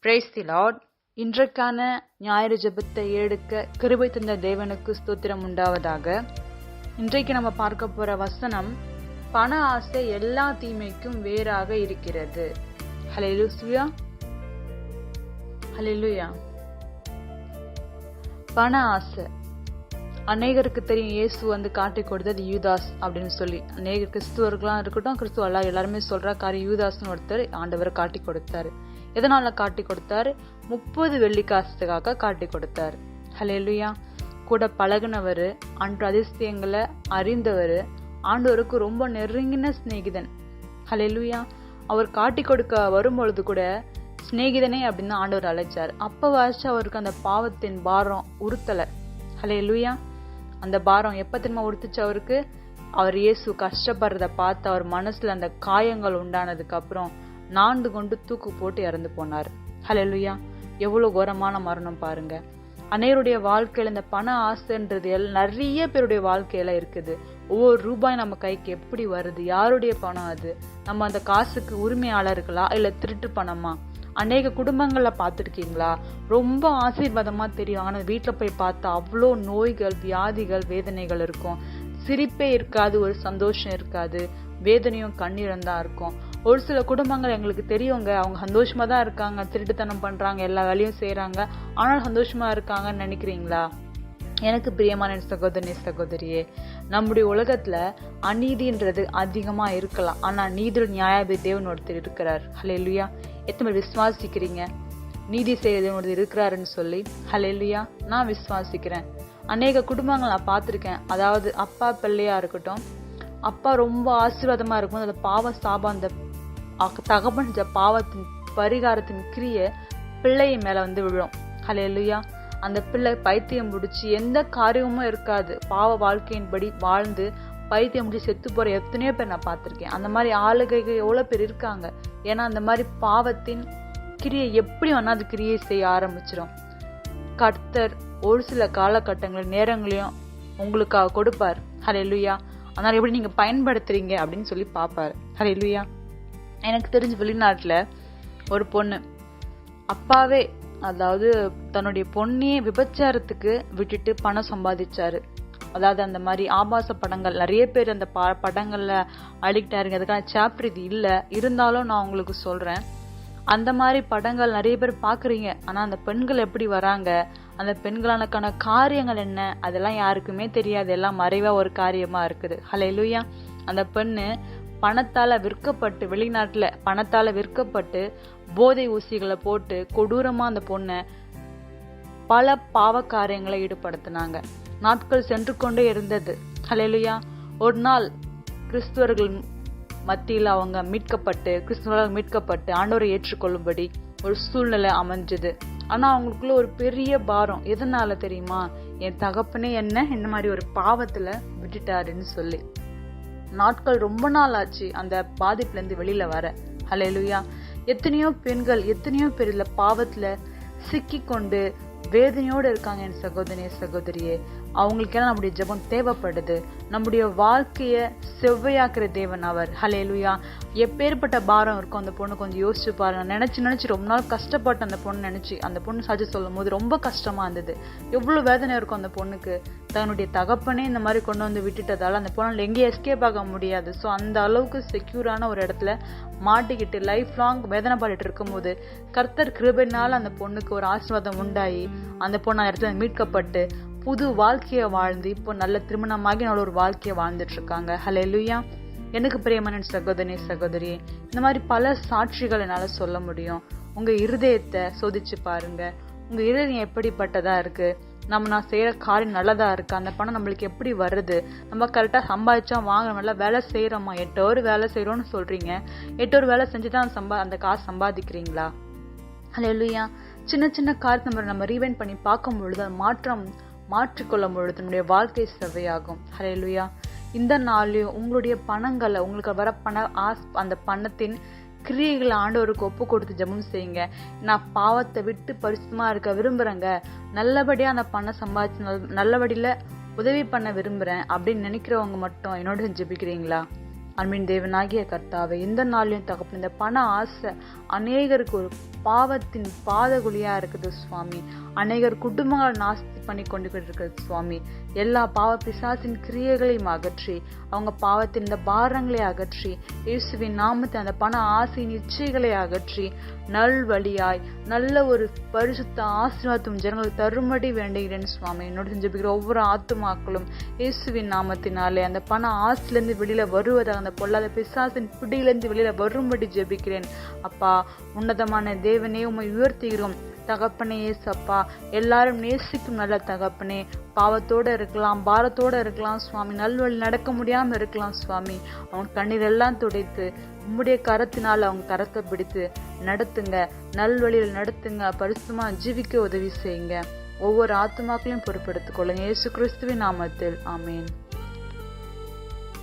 Praise the Lord. இன்றைக்கான ஞாயிறு ஜெபத்தை எடுக்க கிருபை தந்த தேவனுக்கு ஸ்தோத்திரம் உண்டாவதாக. இன்றைக்கு நம்ம பார்க்க போற வசனம், பண ஆசை எல்லா தீமைக்கும் வேறாக இருக்கிறது. ஹல்லேலூயா, ஹல்லேலூயா. பண ஆசை அநேகருக்கு தெரியும். இயேசு காட்டி கொடுத்தது யூதாஸ் அப்படின்னு சொல்லி. அநேக கிறிஸ்துவர்களாம் இருக்கட்டும், கிறிஸ்துவ எல்லாருமே சொல்ற காரியம், யூதாஸ்னு ஒருத்தர் ஆண்டவர் காட்டி கொடுத்தாரு. எதனால காட்டி கொடுத்தாரு? 30 வெள்ளிக்காசுக்காக காட்டி கொடுத்தாரு. ஹல்லேலூயா. கூட பழகுனவர், அன்று அதிசயங்களை அறிந்தவர், ஆண்டவருக்கு ரொம்ப நெருங்கின சிநேகிதன். ஹல்லேலூயா. அவர் காட்டி கொடுக்க வரும்பொழுது கூட சிநேகிதனே அப்படின்னு ஆண்டவர் அழைச்சார். அப்பவாச்சு அவருக்கு அந்த பாவத்தின் பாரம் உறுத்தல. ஹல்லேலூயா. அந்த பாரம் எப்ப திரும்ப உறுத்துச்சு அவருக்கு? அவர் இயேசு கஷ்டப்படுறத பார்த்து அவர் மனசுல அந்த காயங்கள் உண்டானதுக்கு அப்புறம் நாண்டு கொண்டு தூக்கு போட்டு இறந்து போனார். ஹல்லேலூயா. எவ்வளவு கோரமான மரணம் பாருங்க. அனைவருடைய வாழ்க்கையில இந்த பண ஆசைன்றது நிறைய பேருடைய வாழ்க்கையில இருக்குது. ஒவ்வொரு ரூபாய் நம்ம கைக்கு எப்படி வருது? யாருடைய பணம் அது? நம்ம அந்த காசுக்கு உரிமையாளர்களா இல்ல திருட்டு பணமா? அநேக குடும்பங்கள்ல பார்த்துருக்கீங்களா? ரொம்ப ஆசீர்வாதமா தெரியும், ஆனா வீட்டுல போய் பார்த்தா அவ்வளோ நோய்கள், வியாதிகள், வேதனைகள் இருக்கும். சிரிப்பே இருக்காது, ஒரு சந்தோஷம் இருக்காது, வேதனையும் கண்ணீரும் தான் இருக்கும். ஒரு சில குடும்பங்கள் எங்களுக்கு தெரியுங்க, அவங்க சந்தோஷமா தான் இருக்காங்க, திருட்டுத்தனம் பண்றாங்க, எல்லா வேலையும் செய்யறாங்க, ஆனால் சந்தோஷமா இருக்காங்கன்னு நினைக்கிறீங்களா? எனக்கு பிரியமான சகோதரி சகோதரியே, நம்முடைய உலகத்துல அநீதின்றது அதிகமா இருக்கலாம், ஆனா நீதி நியாயாதிபதி தேவன் ஒருத்தர் இருக்கிறார். ஹல்லேலூயா. எத்தனை விசுவாசிக்கிறீங்க நீதி செய்ய ஒருத்தர் இருக்கிறாருன்னு சொல்லி? ஹல்லேலூயா. நான் விசுவாசிக்கிறேன். அநேக குடும்பங்கள் நான் பார்த்திருக்கேன். அதாவது அப்பா பிள்ளையா இருக்கட்டும், அப்பா ரொம்ப ஆசீர்வாதமா இருக்கும், அந்த பாவ சாபம், அந்த தகப்பன் பாவத்தின் பரிகாரத்தின் கிரிய பிள்ளை மேல விழும். ஹல்லேலூயா. அந்த பிள்ளை பைத்தியம் முடிச்சு எந்த காரியமும் இருக்காது, பாவ வாழ்க்கையின்படி வாழ்ந்து பைத்தியம் முடிச்சு செத்து போற எத்தனையோ பேர் நான் பார்த்திருக்கேன். அந்த மாதிரி ஆளுகைகள் எவ்வளவு பேர் இருக்காங்க. ஏன்னா அந்த மாதிரி பாவத்தின் கிரியை எப்படி வேணா அது கிரியை செய்ய ஆரம்பிச்சிடும். கர்த்தர் ஒரு சில காலகட்டங்கள் நேரங்களையும் உங்களுக்காக கொடுப்பார். ஹல்லேலூயா. அதனால எப்படி நீங்க பயன்படுத்துறீங்க அப்படின்னு சொல்லி பாப்பாரு. ஹல்லேலூயா. எனக்கு தெரிஞ்ச வெளிநாட்டுல ஒரு பொண்ணு, அப்பாவே அதாவது தன்னுடைய பொண்ணையே விபச்சாரத்துக்கு விட்டுட்டு பணம் சம்பாதிச்சாரு. அதாவது அந்த மாதிரி ஆபாச படங்கள் நிறைய பேர் அந்த படங்கள்ல அடிக்டாருங்க. அதுக்கான சாப்டர் இது இல்ல, இருந்தாலும் நான் உங்களுக்கு சொல்றேன். அந்த மாதிரி படங்கள் நிறைய பேர் பாக்குறீங்க, ஆனா அந்த பெண்கள் எப்படி வராங்க, அந்த பெண்களுக்கான காரியங்கள் என்ன, அதெல்லாம் யாருக்குமே தெரியாது. எல்லாம் மறைவா ஒரு காரியமா இருக்குது. ஹல்லேலூயா. அந்த பெண்ணு பணத்தால விற்கப்பட்டு, வெளிநாட்டுல பணத்தால விற்கப்பட்டு போதை ஊசிகளை போட்டு கொடூரமா அந்த பொண்ணை பல பாவ காரியங்களை ஈடுபடுத்தினாங்க. நாட்கள் சென்று கொண்டே இருந்தது. ஹல்லேலூயா. ஒரு நாள் கிறிஸ்துவர்கள் மத்தியில் அவங்க மீட்கப்பட்டு ஆண்டவரை ஏற்றுக்கொள்ளும்படி ஒரு சூழ்நிலை அமைஞ்சது. ஆனா அவங்களுக்குள்ள ஒரு பெரிய பாரம். எதனால தெரியுமா? என் தகப்பனே என்ன இந்த மாதிரி ஒரு பாவத்துல விட்டுட்டாருன்னு சொல்லி. நாட்கள் ரொம்ப நாள் ஆச்சு அந்த பாதிப்புல இருந்து வெளியில வர. ஹல்லேலூயா. எத்தனையோ பெண்கள், எத்தனையோ பேர் இல்ல பாவத்துல சிக்கி கொண்டு வேதனையோடு இருக்காங்க. என் சகோதரியே, அவங்களுக்கெல்லாம் நம்முடைய ஜெபம் தேவைப்படுது. நம்முடைய வாழ்க்கைய செவ்வையாக்குற தேவன் அவர். ஹல்லேலூயா. எப்பேற்பட்ட பாரம் இருக்கும் அந்த பொண்ணு கொஞ்சம் யோசிச்சு பாருங்க. நினைச்சு ரொம்ப நாள் கஷ்டப்பட்ட அந்த பொண்ணு நினைச்சு அந்த பொண்ணு சாட்சி சொல்லும் போது ரொம்ப கஷ்டமா இருந்தது. எவ்வளவு வேதனை இருக்கும் அந்த பொண்ணுக்கு. தன்னுடைய தகப்பனே இந்த மாதிரி கொண்டு விட்டுட்டதால அந்த பொண்ணு எங்கேயும் எஸ்கேப் ஆக முடியாது. ஸோ அந்த அளவுக்கு செக்யூரான ஒரு இடத்துல மாட்டிக்கிட்டு லைஃப் லாங் வேதனை பாடிட்டு இருக்கும் போது கர்த்தர் கிருபையினால அந்த பொண்ணுக்கு ஒரு ஆசீர்வாதம் உண்டாயி அந்த பொண்ணு அந்த இடத்துல மீட்கப்பட்டு புது வாழ்க்கைய வாழ்ந்து இப்போ நல்ல திருமணமாகி நல்ல ஒரு வாழ்க்கைய வாழ்ந்துட்டு இருக்காங்க. ஹல்லேலூயா. எனக்கு பிரியமான சகோதரி, இந்த மாதிரி பல சாட்சிகள் என்னால சொல்ல முடியும். உங்க இருதயத்தை சோதிச்சு பாருங்க. உங்க இருதயம் எப்படிப்பட்டதா இருக்கு? நான் செய்யற காரியம் நல்லதா இருக்கு? அந்த பணம் நம்மளுக்கு எப்படி வருது? நம்ம கரெக்டா சம்பாதிச்சா வாங்க, நல்லா வேலை செய்யறோமா? 8 hour வேலை செய்யறோம்னு சொல்றீங்க. 8 hour வேலை செஞ்சுதான் அந்த காசு சம்பாதிக்கிறீங்களா? ஹல்லேலூயா. சின்ன காரியத்தை நம்ம ரீவைண்ட் பண்ணி பார்க்கும் பொழுது மாற்றிக்கொள்ளும் பொழுது நம்முடைய வாழ்க்கை செவ்வையாகும். ஹல்லேலூயா. இந்த நாளையும் உங்களுடைய பணங்களை, உங்களுக்கு வர அந்த பணத்தின் கிரியைகளை ஆண்டவருக்கு ஒப்பு கொடுத்து ஜெபம் செய்யுங்க. நான் பாவத்தை விட்டு பரிசுத்தமா இருக்க விரும்புறேங்க, நல்லபடியா அந்த பணம் சம்பாதிச்சு நல்லபடியில உதவி பண்ண விரும்புறேன் அப்படின்னு நினைக்கிறவங்க மட்டும் என்னோட ஜெபிக்கிறீங்களா? அன்பின் தேவனாகிய கர்த்தாவே, இந்த நாளிலும் தகப்பன், இந்த பண ஆசை அநேகருக்கு ஒரு பாவத்தின் பாதகுழியா இருக்குது சுவாமி. அநேகர் குடும்பங்களை நாஸ்தி பண்ணி கொண்டு இருக்கிறது சுவாமி. எல்லா பாவ பிசாசின் கிரியைகளையும் அகற்றி, அவங்க பாவத்தின் இந்த பாரங்களை அகற்றி, இயேசுவின் நாமத்தை அந்த பண ஆசையின் இச்சைகளை அகற்றி, நல்வழியாய் நல்ல ஒரு பரிசுத்த ஆசீர்வாதம் ஜனங்களுக்கு தரும்படி வேண்டுகிறேன் சுவாமி. என்னோட செஞ்சுபிக்கிற ஒவ்வொரு ஆத்துமாக்களும் இயேசுவின் நாமத்தினாலே அந்த பண ஆசிலிருந்து வெளியில வருவதாக, அந்த பொல்லாத பிசாசின் பிடியிலிருந்து வெளியில வரும்படி ஜெபிக்கிறேன். அப்பா, உன்னதமான தேவனே, உம்மை உயர்த்துகிறோம் தகப்பனே. ஏசப்பா, எல்லாரும் நேசிக்கும் நல்ல தகப்பனே, பாவத்தோட இருக்கலாம், பாரத்தோட இருக்கலாம் சுவாமி, நல்வழி நடக்க முடியாம இருக்கலாம் சுவாமி. அவங்க கண்ணீர் எல்லாம் துடைத்து உம்முடைய கரத்தினால் அவங்க கரத்தை பிடித்து நடத்துங்க, நல்வழியில் நடத்துங்க, பரிசுத்தமா ஜீவிக்க உதவி செய்யுங்க. ஒவ்வொரு ஆத்துமாக்களையும் பொறுப்பெடுத்துக் கொள்ளுங்க. இயேசு கிறிஸ்துவின் நாமத்தில் ஆமேன்.